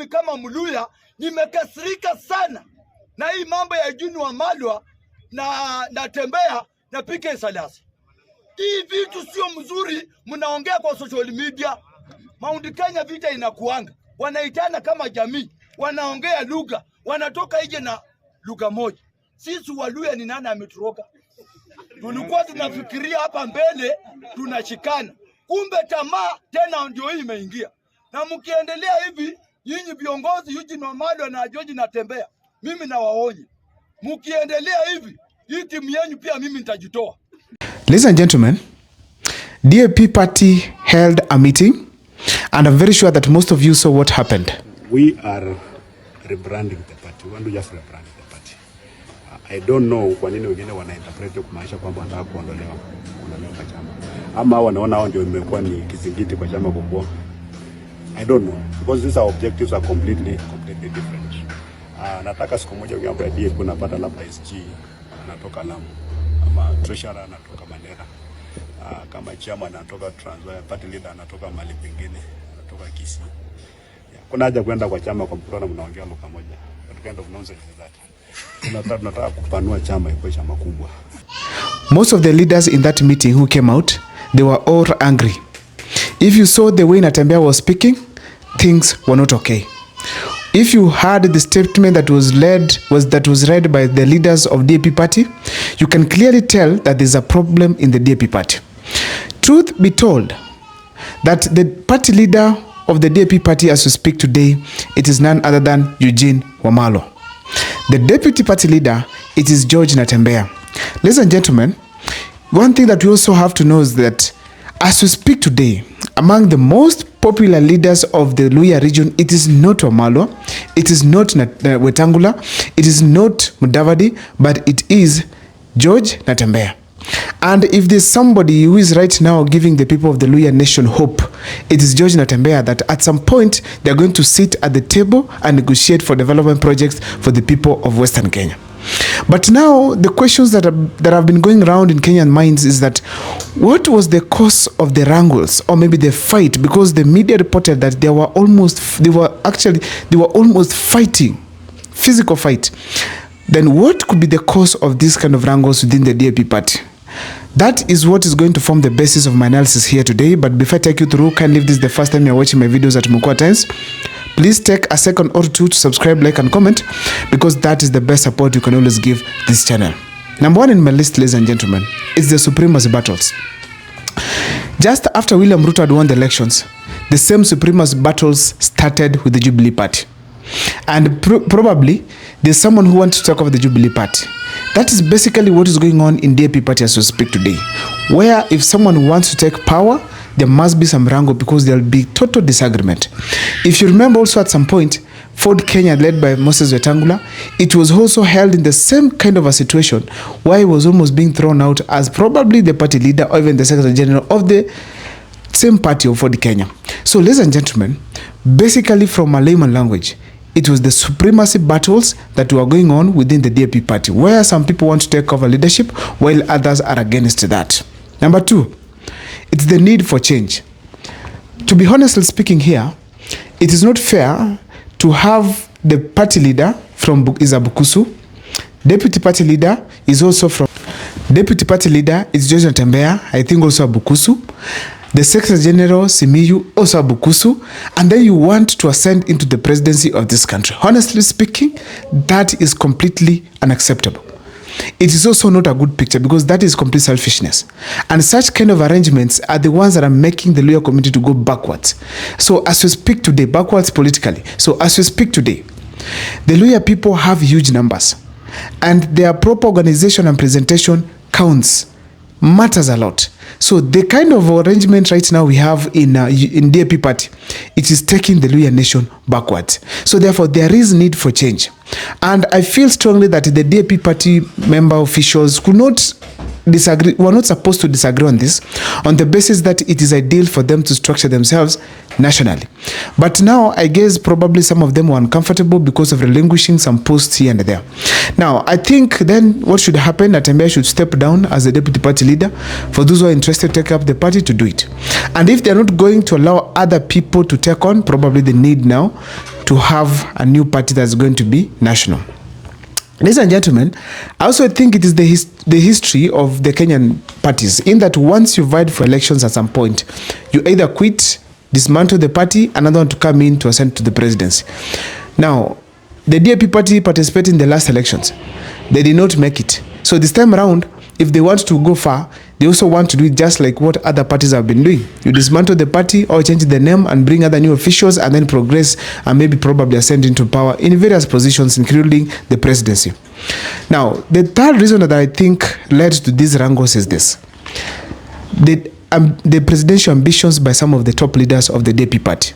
mimi kama Mluya nimekasirika sana na hii mambo ya Eugine Wamalwa na Natembeya na PK Salasi. Hii vitu sio mzuri, mnaongea kwa social media. Mount Kenya vita inakuanga. Wanaitana kama jamii, wanaongea lugha, wanatoka nje na lugha moja. Sisi Waluya ni nani ametoroka? Tulikuwa tunafikiria hapa mbele tunashikana. Kumbe tamaa tena ndio hii imeingia. Na mkiendelea hivi, nyinyi viongozi Eugine Wamalwa na George Natembeya, mimi nawaonye. Mkiendelea hivi, hii timu yenu pia mimi nitajitoa. Ladies and gentlemen, DAP party held a meeting and I'm very sure that most of you saw what happened. We are rebranding the party. We want to just rebrand the party. I don't know kwa nini wengine wanainterpret kumaanisha kwamba wanataka kuondolewa kwa chama. Ama wanaona hao ndio imekuwa ni kizingiti kwa chama kukua. I don't know, because these objectives are completely different. Nataka siku moja ukiambo ya DAP unapata labda SG anatoka Lamu, ama treasurer anatoka Mandera, kama chairman anatoka Trans Nzoia, party leader anatoka mahali pengine, anatoka Kisii. Kuna haja kwenda kwa chama kwa mkutano mnaongea lugha moja. That kind of nonsense is that. Tunataka kupanua chama ikuwe chama kubwa. Most of the leaders in that meeting who came out, they were all angry. If you saw the way Natembeya was speaking, things were not okay. If you heard the statement that was read by the leaders of DAP party, you can clearly tell that there's a problem in the DAP party. Truth be told, that the party leader of the DAP party as we speak today, it is none other than Eugine Wamalwa. The deputy party leader, it is George Natembeya. Ladies and gentlemen, one thing that we also have to know is that as we speak today, among the most popular leaders of the Luhya region, it is not Wamalwa, it is not Wetangula, it is not Mudavadi, but it is George Natembeya. And if there's somebody who is right now giving the people of the Luhya nation hope, it is George Natembeya, that at some point they're going to sit at the table and negotiate for development projects for the people of Western Kenya. But now the questions that have been going around in Kenyan minds is that what was the cause of the wrangles, or maybe the fight? Because the media reported that they were almost fighting, physical fight. Then what could be the cause of this kind of wrangles within the DAP party? That is what is going to form the basis of my analysis here today. But before I take you through, kindly, if this is the first time you're watching my videos at Mukwa Times, please take a second or two to subscribe, like, and comment, because that is the best support you can always give this channel. Number one in my list, ladies and gentlemen, is the supremacy battles. Just after William Ruto had won the elections, the same supremacy battles started with the Jubilee Party. And probably there's someone who wants to talk about the Jubilee Party. That is basically what is going on in DAP party as we speak today, where if someone wants to take power, there must be some wrangle because there will be total disagreement. If you remember also at some point, Ford Kenya, led by Moses Wetangula, it was also held in the same kind of a situation where he was almost being thrown out as probably the party leader or even the Secretary General of the same party of Ford Kenya. So ladies and gentlemen, basically from a layman language, it was the supremacy battles that were going on within the DAP party, where some people want to take over leadership while others are against that. Number two, it's the need for change. To be honestly speaking here, it is not fair to have the party leader from Bukusu. Deputy party leader is also from... Deputy party leader is George Natembeya, I think also Bukusu. The Secretary General, Simiyu, also Bukusu. And then you want to ascend into the presidency of this country. Honestly speaking, that is completely unacceptable. It is also not a good picture because that is complete selfishness. And such kind of arrangements are the ones that are making the Luhya community to go backwards. So as we speak today, backwards politically. So as we speak today, the Luhya people have huge numbers. And their proper organization and presentation counts, matters a lot. So the kind of arrangement right now we have in DAP party, it is taking the Luhya nation backwards. So therefore there is need for change. And I feel strongly that the DAP party member officials could not disagree, were not supposed to disagree on this, on the basis that it is ideal for them to structure themselves nationally. But now I guess probably some of them were uncomfortable because of relinquishing some posts here and there. Now I think then what should happen, Natembeya should step down as the deputy party leader. For those who are interested to take up the party, to do it. And if they're not going to allow other people to take on, probably they need now to have a new party that's going to be national. Ladies and gentlemen, I also think it is the history of the Kenyan parties, in that once you vied for elections at some point, you either quit, dismantle the party, another one to come in to ascend to the presidency. Now, the DAP party participated in the last elections. They did not make it. So this time around, if they want to go far, they also want to do it just like what other parties have been doing. You dismantle the party or change the name and bring other new officials and then progress and maybe probably ascend into power in various positions, including the presidency. Now, the third reason that I think led to these wrangles is this. The presidential ambitions by some of the top leaders of the DAP party.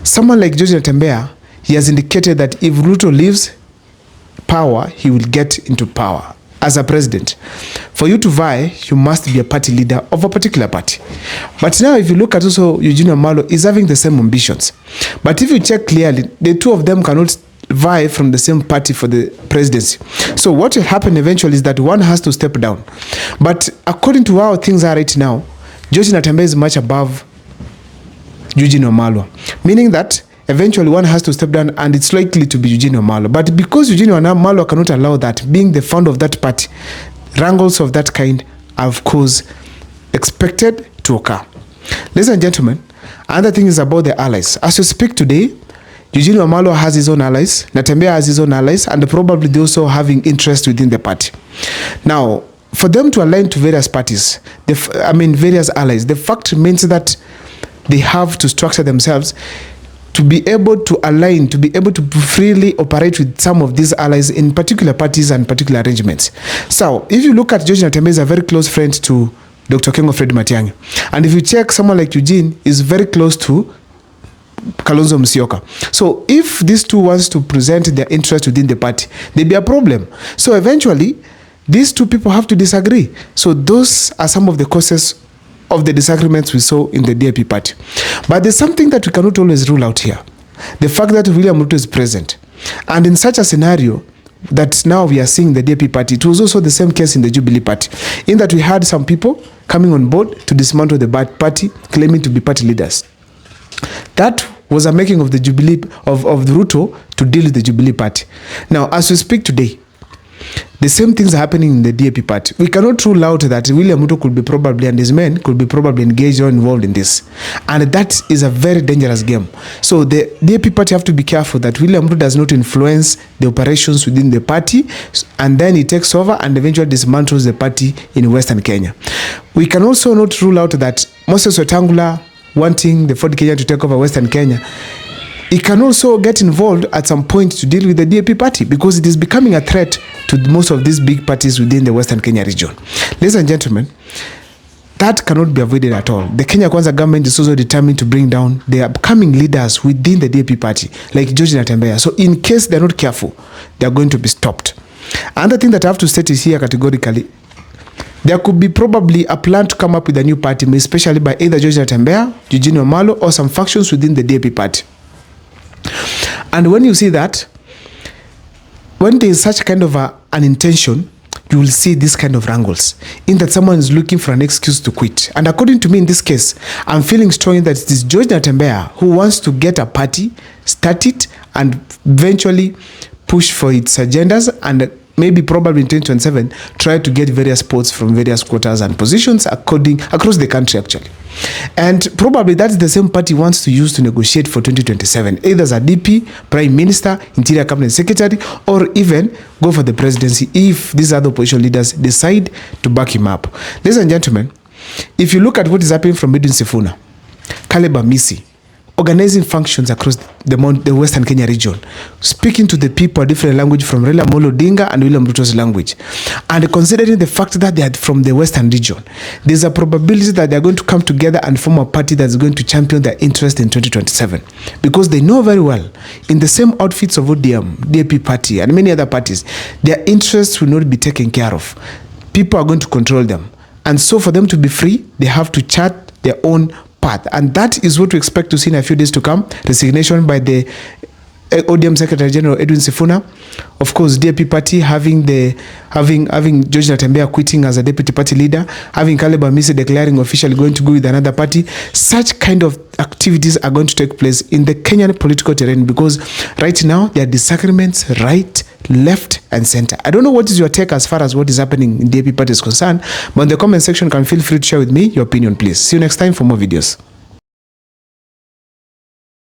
Someone like Eugine Natembeya, he has indicated that if Ruto leaves power, he will get into power as a president. For you to vie, you must be a party leader of a particular party. But now if you look at also Eugine Wamalwa is having the same ambitions. But if you check clearly, the two of them cannot vie from the same party for the presidency. So what will happen eventually is that one has to step down. But according to how things are right now, Eugine Natembeya is much above Eugine Wamalwa, meaning that eventually one has to step down and it's likely to be Eugine Wamalwa. But because Eugine Wamalwa cannot allow that, being the founder of that party, wrangles of that kind are of course expected to occur. Ladies and gentlemen, another thing is about the allies. As we speak today, Eugine Wamalwa has his own allies, Natembeya has his own allies, and probably they also having interest within the party. Now, for them to align to various parties, various allies, the fact remains that they have to structure themselves to be able to align, to be able to freely operate with some of these allies in particular parties and particular arrangements. So, if you look at Eugine Natembeya is a very close friend to Dr. Kengo Fred Matiang'i. And if you check, someone like Eugene is very close to Kalonzo Musyoka. So, if these two wants to present their interest within the party, there'll be a problem. So, eventually, these two people have to disagree. So, those are some of the causes of the disagreements we saw in the DAP party. But there's something that we cannot always rule out here. The fact that William Ruto is present. And in such a scenario that now we are seeing the DAP party, it was also the same case in the Jubilee party, in that we had some people coming on board to dismantle the party, claiming to be party leaders. That was a making of the Jubilee, of the Ruto to deal with the Jubilee party. Now, as we speak today, the same things are happening in the DAP party. We cannot rule out that William Ruto could be probably, and his men could be probably engaged or involved in this. And that is a very dangerous game. So the DAP party have to be careful that William Ruto does not influence the operations within the party, and then he takes over and eventually dismantles the party in Western Kenya. We can also not rule out that Moses Wetangula wanting the Ford Kenya to take over Western Kenya, he can also get involved at some point to deal with the DAP party, because it is becoming a threat to most of these big parties within the Western Kenya region. Ladies and gentlemen, that cannot be avoided at all. The Kenya Kwanza government is also determined to bring down the upcoming leaders within the DAP party, like Eugine Natembeya. So in case they're not careful, they're going to be stopped. Another thing that I have to state is here categorically, there could be probably a plan to come up with a new party, especially by either Eugine Natembeya, Eugene Wamalwa, or some factions within the DAP party. And when you see that, when there is such kind of an intention, you will see this kind of wrangles, in that someone is looking for an excuse to quit. And according to me in this case, I'm feeling strongly that it is Eugine Natembeya who wants to get a party, start it, and eventually push for its agendas, and maybe probably in 2027 try to get various spots from various quotas and positions across the country actually. And probably that's the same party wants to use to negotiate for 2027, either as a DP, Prime Minister, Interior Cabinet Secretary, or even go for the presidency if these other opposition leaders decide to back him up. Ladies and gentlemen, if you look at what is happening from Edwin Sifuna, Caleb Amisi, organizing functions across the Western Kenya region, speaking to the people a different language from Raila Amolo Odinga and William Ruto's language. And considering the fact that they are from the Western region, there's a probability that they are going to come together and form a party that's going to champion their interest in 2027. Because they know very well, in the same outfits of ODM, DAP party, and many other parties, their interests will not be taken care of. People are going to control them. And so for them to be free, they have to chart their own path. And that is what we expect to see in a few days to come. Resignation by the ODM Secretary General Edwin Sifuna, of course DAP party having George Natembeya quitting as a deputy party leader, having Caleb Amisi declaring officially going to go with another party. Such kind of activities are going to take place in the Kenyan political terrain, because right now there are disagreements right, left and center. I don't know what is your take as far as what is happening in DAP party is concerned, but in the comment section, can feel free to share with me your opinion, please. See you next time for more videos.